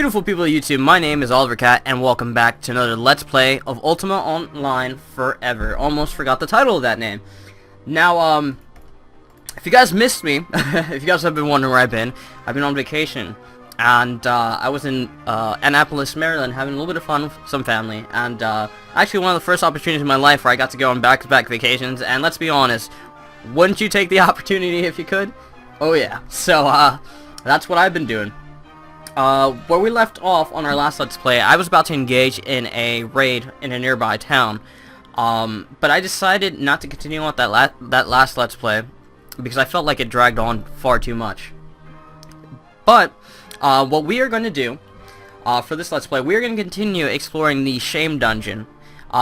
Beautiful people of YouTube, my name is Oliverkatt, and welcome back to another Let's Play of Ultima Online Forever. Almost forgot the title of that name. Now, if you guys missed me, if you guys have been wondering where I've been on vacation. And, I was in, Annapolis, Maryland, having a little bit of fun with some family. And, actually one of the first opportunities in my life where I got to go on back-to-back vacations. And let's be honest, wouldn't you take the opportunity if you could? Oh yeah. So, that's what I've been doing. Where we left off on our last Let's Play, I was about to engage in a raid in a nearby town. But I decided not to continue on with that last Let's Play because I felt like it dragged on far too much. But, what we are going to do, for this Let's Play, we are going to continue exploring the Shame Dungeon.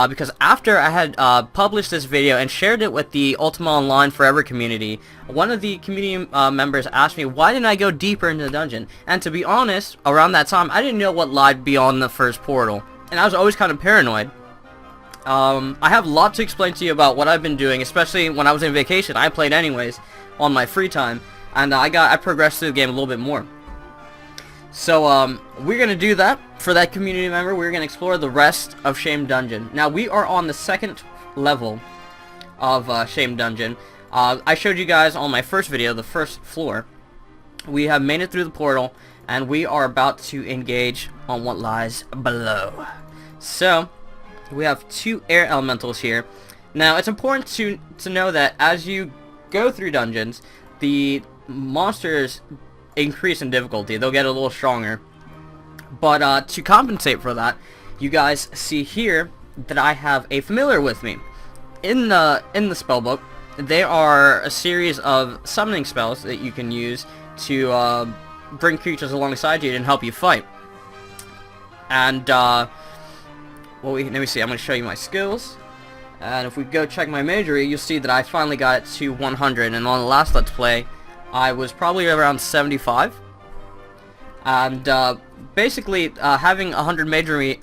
Because after I had published this video and shared it with the Ultima Online Forever community, one of the community members asked me why didn't I go deeper into the dungeon. And to be honest, around that time, I didn't know what lied beyond the first portal. And I was always kind of paranoid. I have a lot to explain to you about what I've been doing, especially when I was in vacation. I played anyways on my free time, and I progressed through the game a little bit more. So, we're going to do that. For that community member, we're going to explore the rest of Shame Dungeon. Now, we are on the second level of Shame Dungeon. I showed you guys on my first video, the first floor. We have made it through the portal, and we are about to engage on what lies below. So, we have two air elementals here. Now, it's important to know that as you go through dungeons, the monsters increase in difficulty. They'll get a little stronger. But to compensate for that, you guys see here that I have a familiar with me. In the spellbook, they are a series of summoning spells that you can use to bring creatures alongside you and help you fight. And well, let me see. I'm going to show you my skills. And if we go check my majory, you'll see that I finally got it to 100. And on the last Let's Play, I was probably around 75. And basically, having 100 majory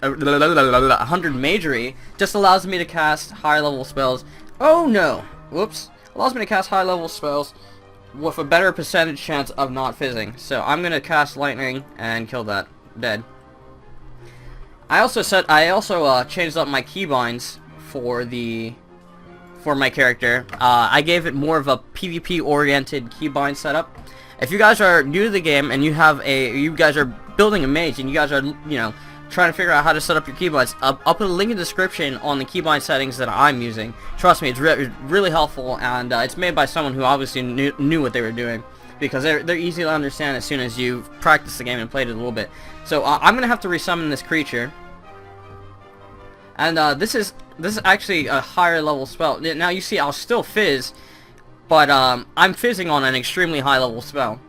just allows me to cast higher level spells. Oh no! Whoops! Allows me to cast high level spells with a better percentage chance of not fizzing. So I'm gonna cast lightning and kill that. Dead. I also changed up my keybinds for my character. I gave it more of a PvP oriented keybind setup. If you guys are new to the game and you guys are building a mage and you guys are, you know, trying to figure out how to set up your keybinds, I'll put a link in the description on the keybind settings that I'm using. Trust me, it's really helpful, and it's made by someone who obviously knew what they were doing, because they're easy to understand as soon as you've practiced the game and played it a little bit. So I'm gonna have to resummon this creature, and this is actually a higher level spell. Now you see, I'll still fizz. But, I'm fizzing on an extremely high level spell.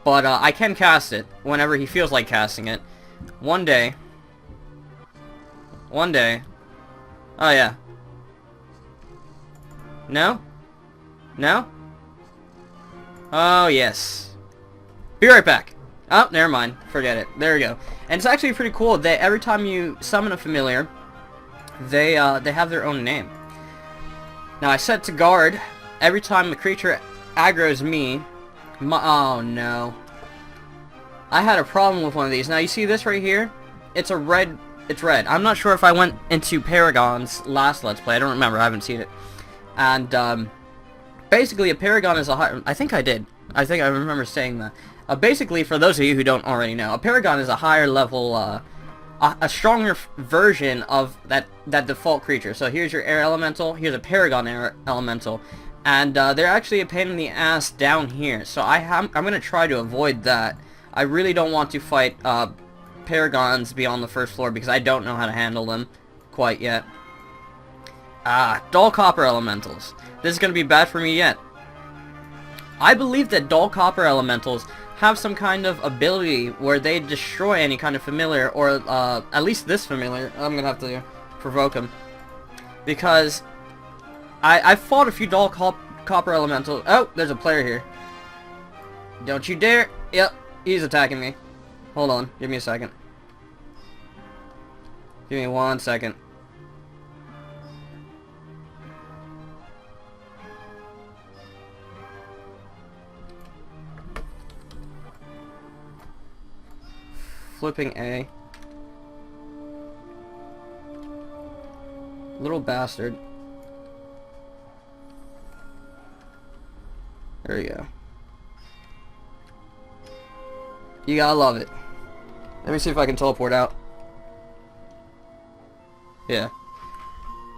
But, I can cast it whenever he feels like casting it. One day. Oh yeah. No? No? Oh yes. Be right back. Oh, never mind. Forget it. There we go. And it's actually pretty cool that every time you summon a familiar, they have their own name. Now I set to guard every time the creature aggroes me. Oh no. I had a problem with one of these. Now you see this right here? It's red. I'm not sure if I went into Paragons last Let's Play. I don't remember. I haven't seen it. And basically a Paragon is a high... I think I did. I think I remember saying that. Basically, for those of you who don't already know, a Paragon is a higher level... a stronger version of that default creature. So here's your air elemental, here's a Paragon air elemental, and they're actually a pain in the ass down here. So I'm gonna try to avoid that. I really don't want to fight Paragons beyond the first floor because I don't know how to handle them quite yet. Dull copper elementals. This is gonna be bad for me yet. I believe that dull copper elementals have some kind of ability where they destroy any kind of familiar, or at least this familiar. I'm gonna have to provoke him, because I fought a few dull copper elementals. Oh, there's a player here. Don't you dare! Yep, he's attacking me. Hold on, give me a second. Give me 1 second. flipping A. Little bastard. There we go. You gotta love it. Let me see if I can teleport out. Yeah.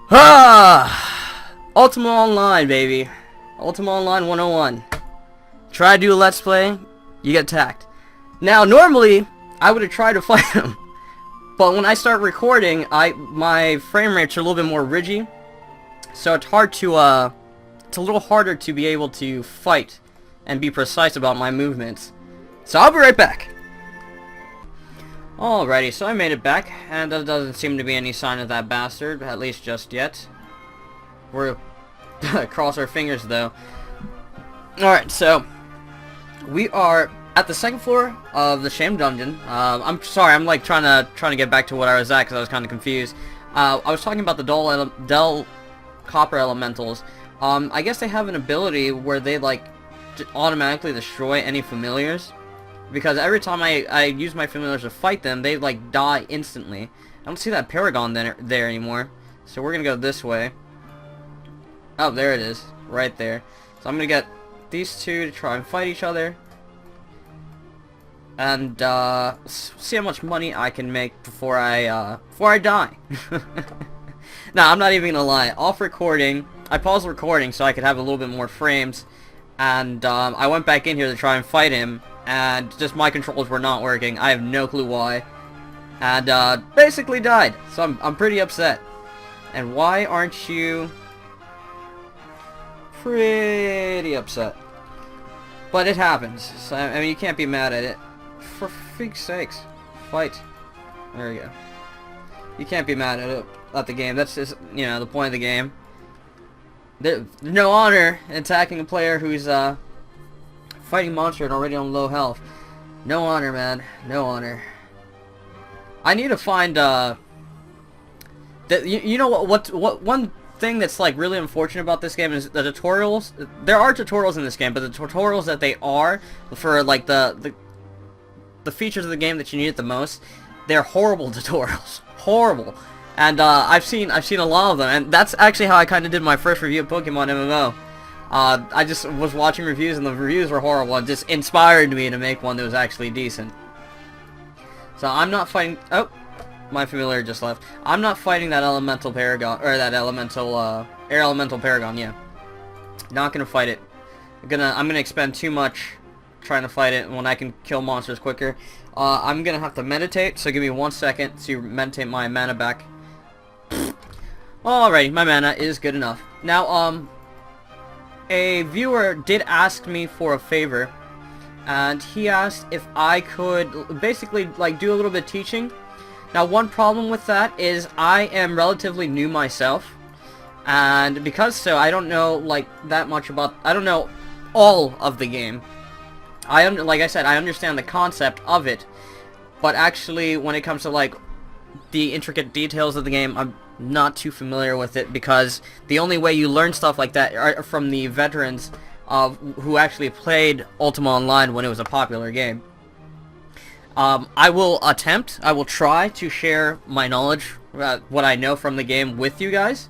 Ah! Ultima Online, baby. Ultima Online 101. Try to do a Let's Play, you get attacked. Now, normally, I would have tried to fight him. But when I start recording, my frame rates are a little bit more ridgy. So it's hard to, it's a little harder to be able to fight and be precise about my movements. So I'll be right back. Alrighty, so I made it back, and there doesn't seem to be any sign of that bastard, at least just yet. We're cross our fingers though. Alright, so we are at the second floor of the Shame Dungeon. I'm sorry, I'm like trying to get back to what I was at because I was kind of confused. I was talking about the Del Copper Elementals. I guess they have an ability where they like automatically destroy any familiars, because every time I use my familiars to fight them, they like die instantly. I don't see that Paragon there anymore, so we're gonna go this way. Oh, there it is, right there. So I'm gonna get these two to try and fight each other, and see how much money I can make before I die. Nah, I'm not even gonna lie. Off recording, I paused recording so I could have a little bit more frames, and I went back in here to try and fight him, and just my controls were not working. I have no clue why, and basically died. So I'm pretty upset. And why aren't you? Pretty upset. But it happens. So I mean, you can't be mad at it. For freak's sakes, fight. There we go. You can't be mad at it, at the game. That's just, you know, the point of the game. There's no honor in attacking a player who's fighting monster and already on low health. No honor, man. No honor. I need to find you know what one thing that's like really unfortunate about this game is the tutorials. There are tutorials in this game, but the tutorials that they are for like the features of the game that you need it the most, they're horrible tutorials. Horrible. And I've seen a lot of them, and that's actually how I kind of did my first review of Pokemon MMO. I just was watching reviews, and the reviews were horrible, and just inspired me to make one that was actually decent. So I'm not fighting. Oh, my familiar just left. I'm not fighting that elemental Paragon, or that elemental air elemental Paragon. Yeah, not gonna fight it. I'm gonna expend too much trying to fight it when I can kill monsters quicker. I'm gonna have to meditate, so give me 1 second to meditate my mana back. Alrighty, my mana is good enough. Now, a viewer did ask me for a favor, and he asked if I could basically like do a little bit of teaching. Now, one problem with that is I am relatively new myself, and because so, I don't know like that much about. I don't know all of the game. Like I said, I understand the concept of it, but actually, when it comes to like the intricate details of the game, I'm not too familiar with it, because the only way you learn stuff like that are from the veterans of who actually played Ultima Online when it was a popular game. I will try to share my knowledge, what I know from the game, with you guys.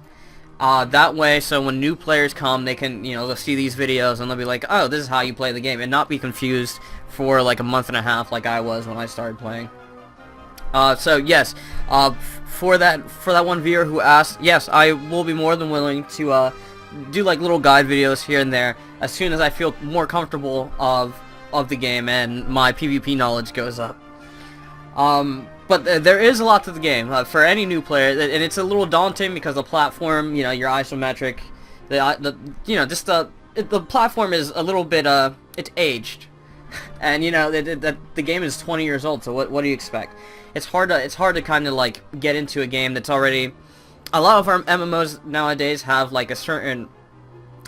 That way, so when new players come, they can, you know, they'll see these videos and they'll be like, oh, this is how you play the game, and not be confused for like a month and a half like I was when I started playing. So yes, for that one viewer who asked, yes, I will be more than willing to do like little guide videos here and there as soon as I feel more comfortable of the game and my PvP knowledge goes up. But there is a lot to the game for any new player, and it's a little daunting because the platform, you know, you're isometric, you know, just the platform is a little bit it's aged, and you know the game is 20 years old. So what do you expect? It's hard to kind of like get into a game that's already. A lot of our MMOs nowadays have like a certain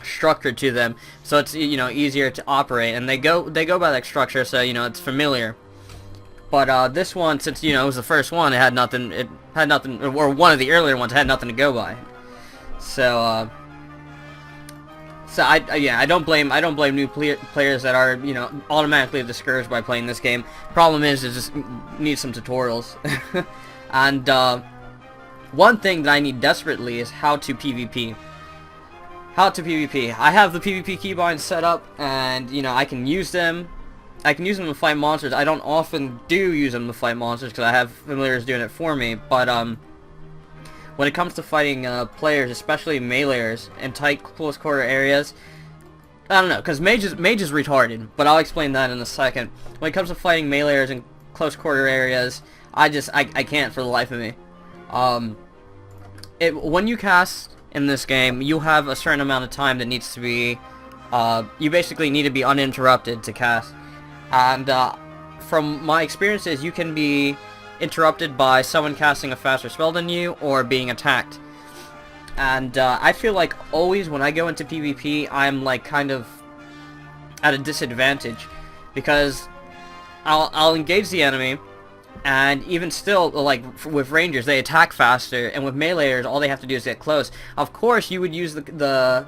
structure to them, so it's, you know, easier to operate, and they go by that structure, so you know it's familiar. But this one, since you know it was the first one, it had nothing, or one of the earlier ones had nothing to go by. So So yeah, I don't blame new players that are, you know, automatically discouraged by playing this game. Problem is it just needs some tutorials. And one thing that I need desperately is how to PvP. How to PvP. I have the PvP keybinds set up, and you know, I can use them. I can use them to fight monsters. I don't often use them to fight monsters because I have familiars doing it for me. But when it comes to fighting players, especially meleeers in tight, close quarter areas, I don't know, because mage is retarded. But I'll explain that in a second. When it comes to fighting meleeers in close quarter areas, I can't for the life of me. When you cast in this game, you have a certain amount of time that needs to be, you basically need to be uninterrupted to cast. And from my experiences, you can be interrupted by someone casting a faster spell than you, or being attacked. And I feel like always when I go into PvP, I'm like kind of at a disadvantage, because I'll engage the enemy, and even still, like with rangers, they attack faster, and with meleeers, all they have to do is get close. Of course, you would use the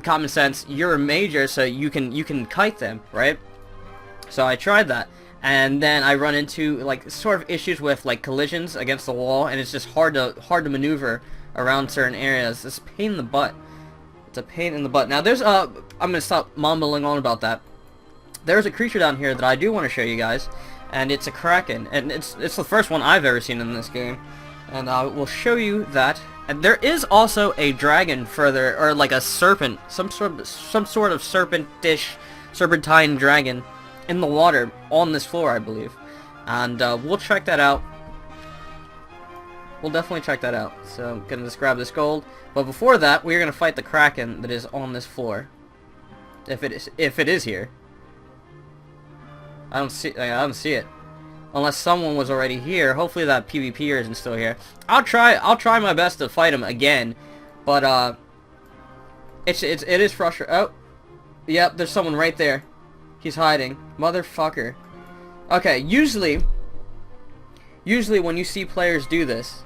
common sense. You're a major, so you can kite them, right? So I tried that, and then I run into like sort of issues with like collisions against the wall, and it's just hard to maneuver around certain areas. It's a pain in the butt. It's a pain in the butt. Now there's I'm gonna stop mumbling on about that. There's a creature down here that I do want to show you guys, and it's a kraken, and it's the first one I've ever seen in this game, and I will show you that. And there is also a dragon further, or like a serpent, some sort of serpentine dragon in the water on this floor, I believe. And we'll check that out. We'll definitely check that out. So I'm gonna just grab this gold. But before that, we're gonna fight the kraken that is on this floor. If it is here. I don't see it. Unless someone was already here. Hopefully that PvPer isn't still here. I'll try my best to fight him again. But it is frustrating. Oh, yep, there's someone right there. He's hiding. Motherfucker. Okay, usually when you see players do this,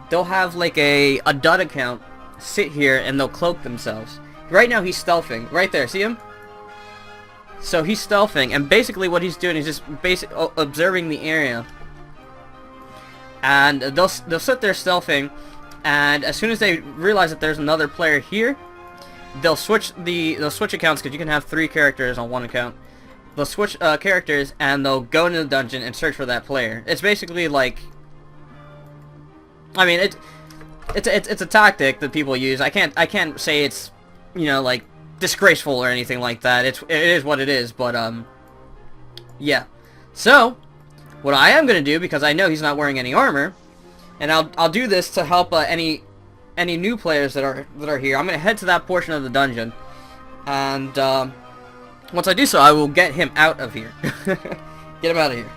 they'll have like a dud account sit here and they'll cloak themselves. Right now he's stealthing. Right there, see him? So he's stealthing, and basically what he's doing is just observing the area. And they'll sit there stealthing, and as soon as they realize that there's another player here, they'll switch accounts, because you can have 3 characters on one account. They'll switch characters, and they'll go into the dungeon and search for that player. It's basically like, I mean, it's a tactic that people use. I can't say it's, you know, like disgraceful or anything like that. It is what it is. But yeah. So what I am gonna do, because I know he's not wearing any armor, and I'll do this to help any new players that are here. I'm gonna head to that portion of the dungeon, and once I do so, I will get him out of here. Get him out of here,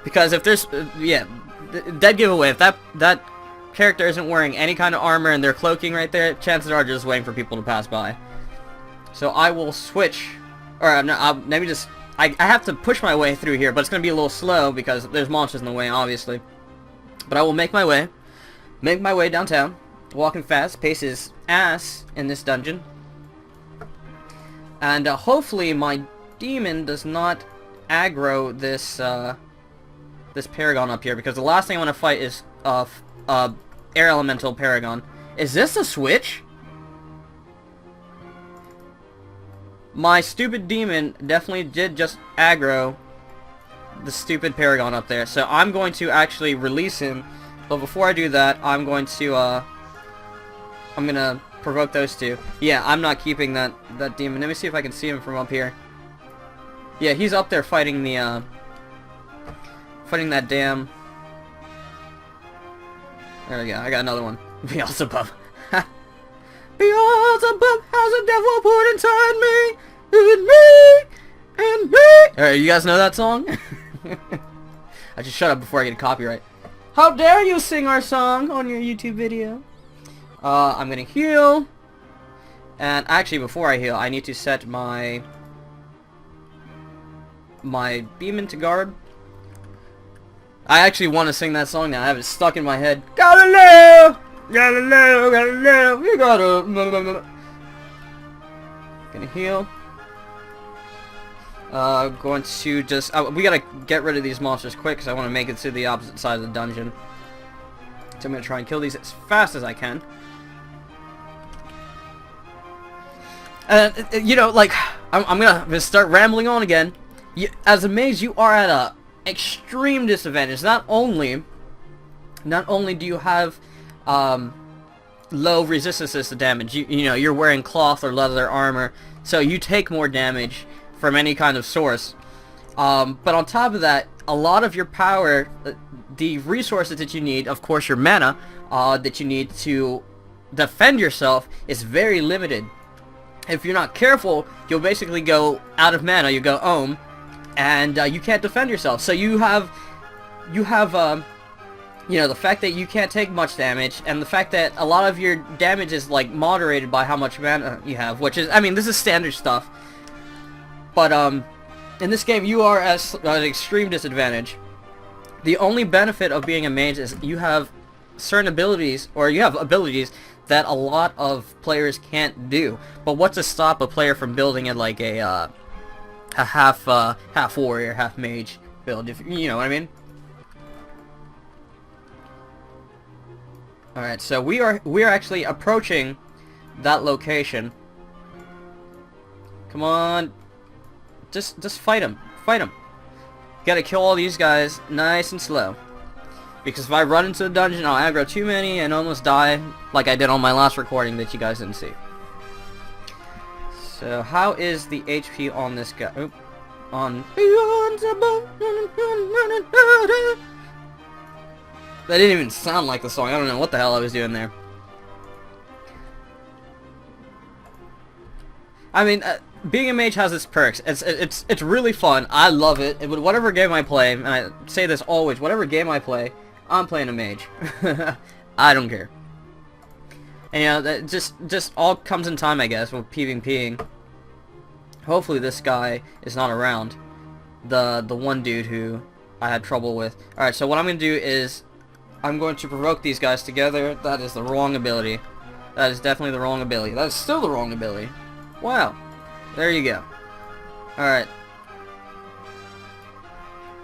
because if there's yeah, dead giveaway. If that character isn't wearing any kind of armor and they're cloaking right there, chances are just waiting for people to pass by. So I will switch, or maybe just I have to push my way through here, but it's gonna be a little slow because there's monsters in the way, obviously. But I will make my way downtown. Walking fast, pace is ass in this dungeon, and hopefully my demon does not aggro this this Paragon up here, because the last thing I want to fight is air elemental Paragon. Is this a switch? My stupid demon definitely did just aggro the stupid Paragon up there, so I'm going to actually release him. But before I do that, I'm gonna provoke those two. Yeah, I'm not keeping that demon. Let me see if I can see him from up here. Yeah, he's up there fighting the fighting that damn. There we go. I got another one. Beelzebub. Beelzebub has a devil put inside me, and me. Alright, you guys know that song? I just shut up before I get a copyright. How dare you sing our song on your YouTube video? I'm gonna heal. And actually, before I heal, I need to set my demon to guard. I actually want to sing that song now. I have it stuck in my head. Galileo! Galileo, Galileo, you gotta... Gonna heal. Going to just... we gotta get rid of these monsters quick, because I want to make it to the opposite side of the dungeon. So I'm gonna try and kill these as fast as I can. You know, like, I'm gonna start rambling on again. As a mage, you are at a extreme disadvantage. Not only do you have low resistances to damage, you know, you're wearing cloth or leather armor, so you take more damage from any kind of source. But on top of that, a lot of your power, the resources that you need, of course your mana, that you need to defend yourself, is very limited. If you're not careful, you'll basically go out of mana, you go ohm, and you can't defend yourself. So you have you know, the fact that you can't take much damage, and the fact that a lot of your damage is, like, moderated by how much mana you have, which is, I mean, this is standard stuff. But, in this game, you are at an extreme disadvantage. The only benefit of being a mage is you have certain abilities, or you have abilities that a lot of players can't do. But what's to stop a player from building it like a half warrior, half mage build, if you know what I mean? Alright, so we are actually approaching that location. Come on. Just fight him. Fight him. Gotta kill all these guys nice and slow. Because if I run into the dungeon, I'll aggro too many and almost die, like I did on my last recording that you guys didn't see. So, how is the HP on this guy? Oop. On... That didn't even sound like the song. I don't know what the hell I was doing there. I mean, being a mage has its perks. It's really fun. I love it. Whatever game I play, and I say this always, whatever game I play, I'm playing a mage. I don't care. And you know, that just all comes in time, I guess, with PvPing. Hopefully this guy is not around. The one dude who I had trouble with. Alright, so what I'm going to do is I'm going to provoke these guys together. That is the wrong ability. That is definitely the wrong ability. That is still the wrong ability. Wow. There you go. Alright.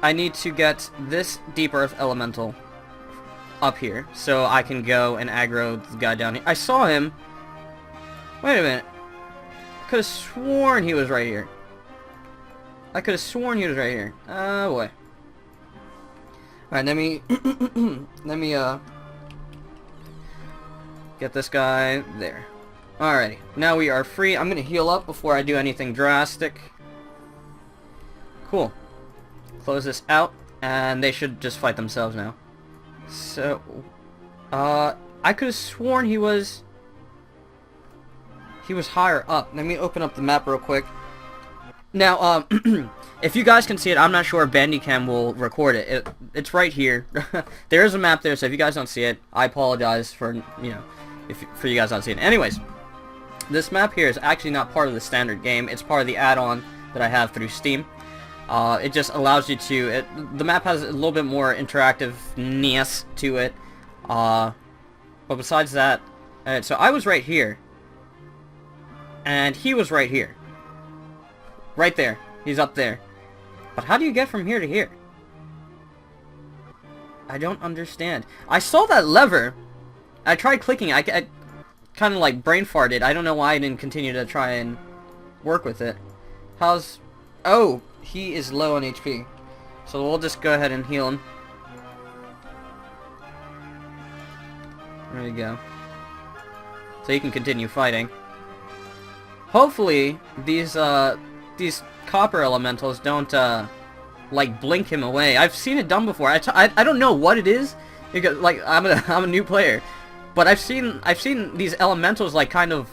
I need to get this Deep Earth Elemental up here, so I can go and aggro the guy down here. I saw him. Wait a minute. I could have sworn he was right here. I could have sworn he was right here. Oh boy. Alright, let me get this guy there. Alrighty, now we are free. I'm gonna heal up before I do anything drastic. Cool. Close this out, and they should just fight themselves now. So, I could have sworn he was higher up. Let me open up the map real quick. Now, if you guys can see it, I'm not sure if Bandicam will record it. It's right here. There is a map there, so if you guys don't see it, I apologize for, you know, for you guys not seeing it. Anyways, this map here is actually not part of the standard game. It's part of the add-on that I have through Steam. It just allows you to... the map has a little bit more interactiveness to it. But besides that... so I was right here. And he was right here. Right there. He's up there. But how do you get from here to here? I don't understand. I saw that lever. I tried clicking. I kind of like brain farted. I don't know why I didn't continue to try and work with it. How's... Oh, he is low on HP. So we'll just go ahead and heal him. There we go. So he can continue fighting. Hopefully, these copper elementals don't, like, blink him away. I've seen it done before. I don't know what it is, because, like, I'm a new player. But I've seen these elementals, like, kind of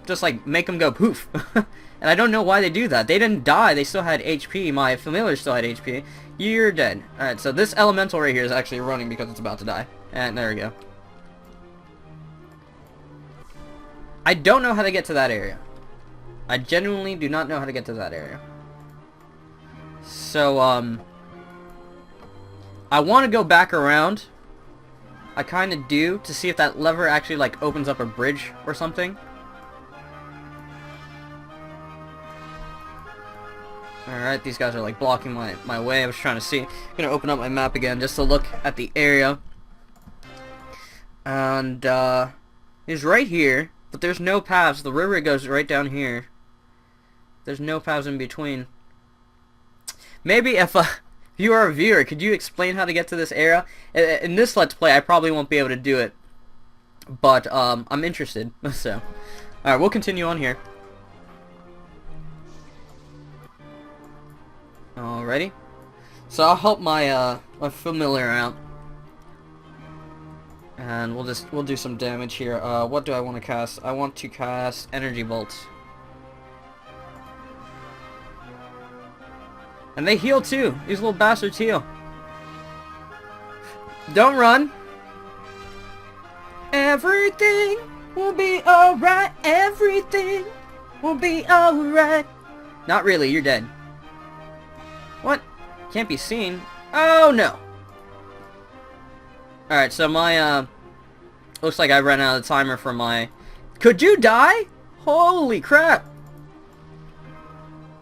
just, like, make them go poof. And I don't know why they do that. They didn't die. They still had HP. My familiar still had HP. You're dead. Alright, so this elemental right here is actually running because it's about to die. And there we go. I don't know how to get to that area. I genuinely do not know how to get to that area. So, I want to go back around. I kind of do, to see if that lever actually, like, opens up a bridge or something. Alright, these guys are like blocking my way. I was trying to see. I'm gonna open up my map again just to look at the area. And it's right here, but there's no paths. The river goes right down here. There's no paths in between. Maybe if you are a viewer, could you explain how to get to this area? In this Let's Play, I probably won't be able to do it, but I'm interested. So, alright, we'll continue on here. Alrighty. So I'll help my my familiar out, and we'll do some damage here. What do I want to cast? I want to cast energy bolts. And they heal too. These little bastards heal. Don't run. Everything will be alright. Everything will be alright. Not really, you're dead. What? Can't be seen. Oh no. Alright, so my looks like I ran out of the timer for my... Could you die? Holy crap.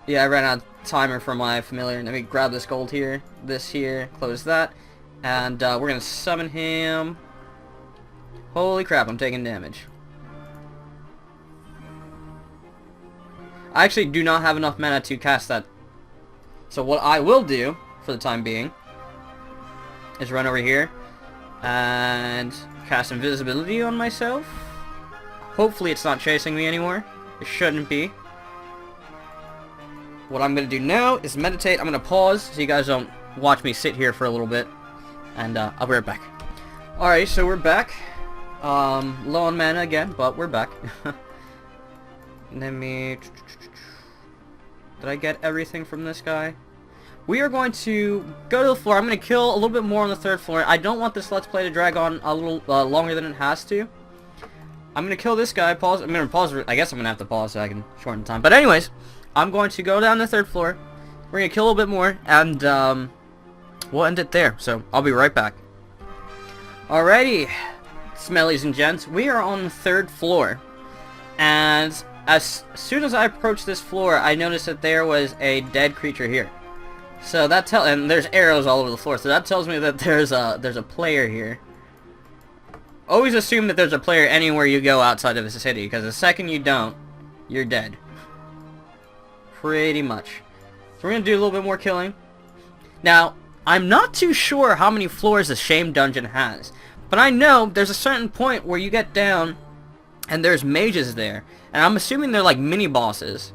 Yeah, I ran out of timer for my familiar. Let me grab this gold here, this here, close that, and we're gonna summon him. Holy crap, I'm taking damage. I actually do not have enough mana to cast that, so what I will do for the time being is run over here and cast invisibility on myself. Hopefully it's not chasing me anymore. It shouldn't be. What I'm going to do now is meditate. I'm going to pause so you guys don't watch me sit here for a little bit. And I'll be right back. Alright, so we're back. Low on mana again, but we're back. Let me... Did I get everything from this guy? We are going to go to the floor. I'm going to kill a little bit more on the third floor. I don't want this Let's Play to drag on a little longer than it has to. I'm going to kill this guy. Pause. I'm going to pause. I guess I'm going to have to pause so I can shorten the time. But anyways... I'm going to go down the third floor. We're going to kill a little bit more, and we'll end it there. So, I'll be right back. Alrighty, smellies and gents. We are on the third floor. And as soon as I approached this floor, I noticed that there was a dead creature here. So that and there's arrows all over the floor. So that tells me that there's a player here. Always assume that there's a player anywhere you go outside of the city, because the second you don't, you're dead. Pretty much. So we're going to do a little bit more killing. Now, I'm not too sure how many floors the Shame Dungeon has. But I know there's a certain point where you get down and there's mages there. And I'm assuming they're like mini bosses.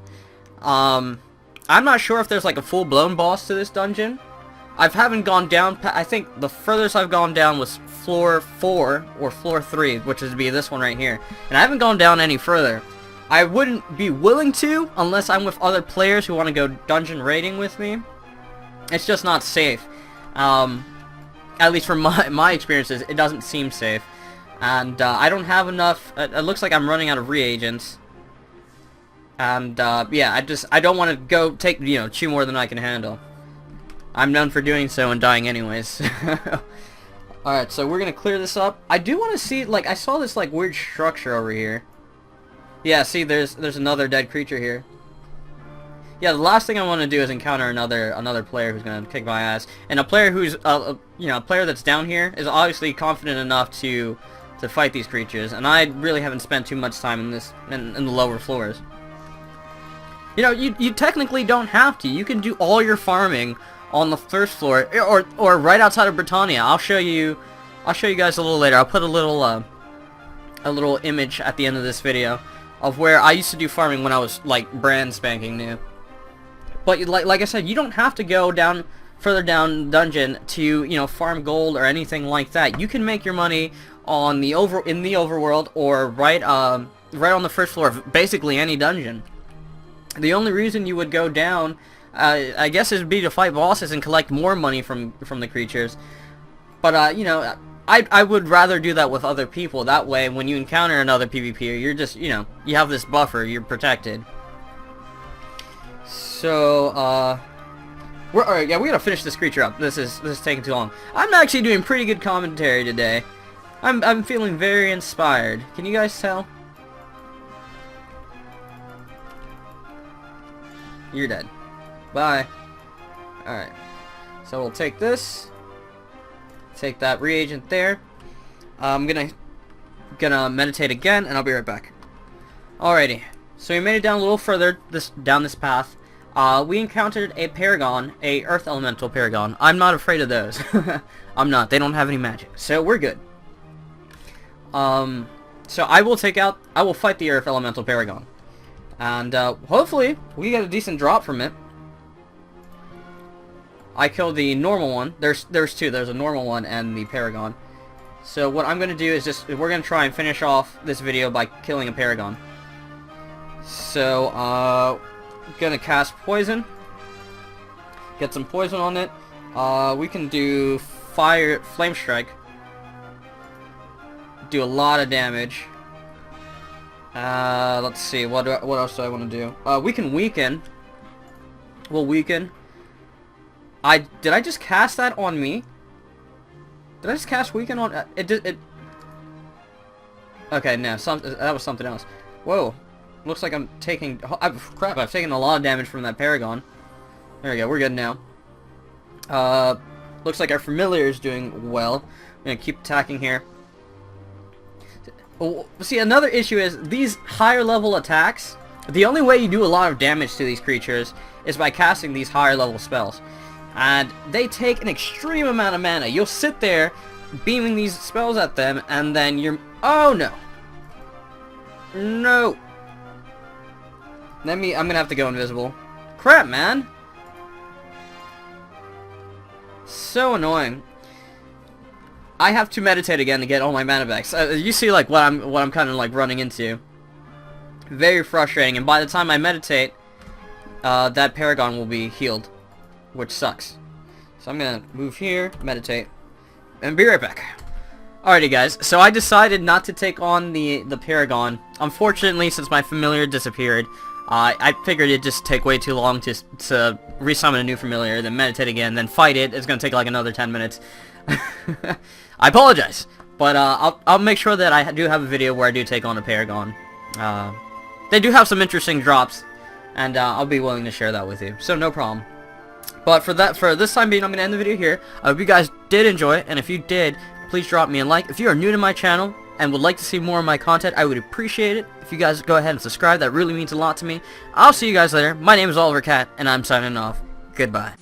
I'm not sure if there's like a full-blown boss to this dungeon. I haven't gone down, I think the furthest I've gone down was floor 4 or floor 3, which would be this one right here. And I haven't gone down any further. I wouldn't be willing to unless I'm with other players who want to go dungeon raiding with me. It's just not safe. At least from my experiences, it doesn't seem safe. And I don't have enough. It looks like I'm running out of reagents. And yeah, I don't want to go take, chew more than I can handle. I'm known for doing so and dying anyways. Alright, so we're gonna clear this up. I do want to see, like, I saw this like weird structure over here. Yeah, see, there's another dead creature here. Yeah, the last thing I want to do is encounter another player who's gonna kick my ass, and a player who's a player that's down here is obviously confident enough to fight these creatures, and I really haven't spent too much time in the lower floors. You technically don't have to. You can do all your farming on the first floor, or right outside of Britannia. I'll show you guys a little later. I'll put a little image at the end of this video of where I used to do farming when I was like brand spanking new. But like I said, you don't have to go further down dungeon to farm gold or anything like that. You can make your money on in the overworld or right on the first floor of basically any dungeon. The only reason you would go down, I guess, is be to fight bosses and collect more money from the creatures. But I would rather do that with other people. That way, when you encounter another PvPer, you're just, you have this buffer. You're protected. So, we gotta finish this creature up. This is taking too long. I'm actually doing pretty good commentary today. I'm feeling very inspired. Can you guys tell? You're dead. Bye. Alright. So we'll take this. Take that reagent there. I'm gonna meditate again, and I'll be right back. Alrighty. So we made it down a little further down this path. We encountered a Paragon, a Earth Elemental Paragon. I'm not afraid of those. I'm not. They don't have any magic, so we're good. So I will fight the Earth Elemental Paragon, and hopefully we get a decent drop from it. I killed the normal one. There's two. There's a normal one and the Paragon. So what I'm gonna do is we're gonna try and finish off this video by killing a Paragon. So gonna cast poison. Get some poison on it. We can do flame strike. Do a lot of damage. Let's see. What else do I want to do? We can weaken. We'll weaken. Did I just cast that on me? Did I just cast weaken on it? Okay, no, that was something else. Whoa. Looks like I'm taking... crap, I've taken a lot of damage from that Paragon. There we go, we're good now. Looks like our familiar is doing well. I'm gonna keep attacking here. See, another issue is these higher level attacks, the only way you do a lot of damage to these creatures is by casting these higher level spells. And they take an extreme amount of mana. You'll sit there beaming these spells at them, and then you're... Oh, no. No. I'm gonna have to go invisible. Crap, man. So annoying. I have to meditate again to get all my mana back. So, you see, like, what I'm kind of, like, running into. Very frustrating, and by the time I meditate, that Paragon will be healed. Which sucks. So I'm gonna move here, meditate, and be right back. Alrighty guys, so I decided not to take on the Paragon. Unfortunately, since my familiar disappeared, I figured it'd just take way too long to resummon a new familiar, then meditate again, then fight it. It's gonna take like another 10 minutes. I apologize, but I'll make sure that I do have a video where I do take on a Paragon. They do have some interesting drops, and I'll be willing to share that with you, so no problem. But for this time being, I'm going to end the video here. I hope you guys did enjoy it, and if you did, please drop me a like. If you are new to my channel and would like to see more of my content, I would appreciate it if you guys go ahead and subscribe. That really means a lot to me. I'll see you guys later. My name is Oliverkatt, and I'm signing off. Goodbye.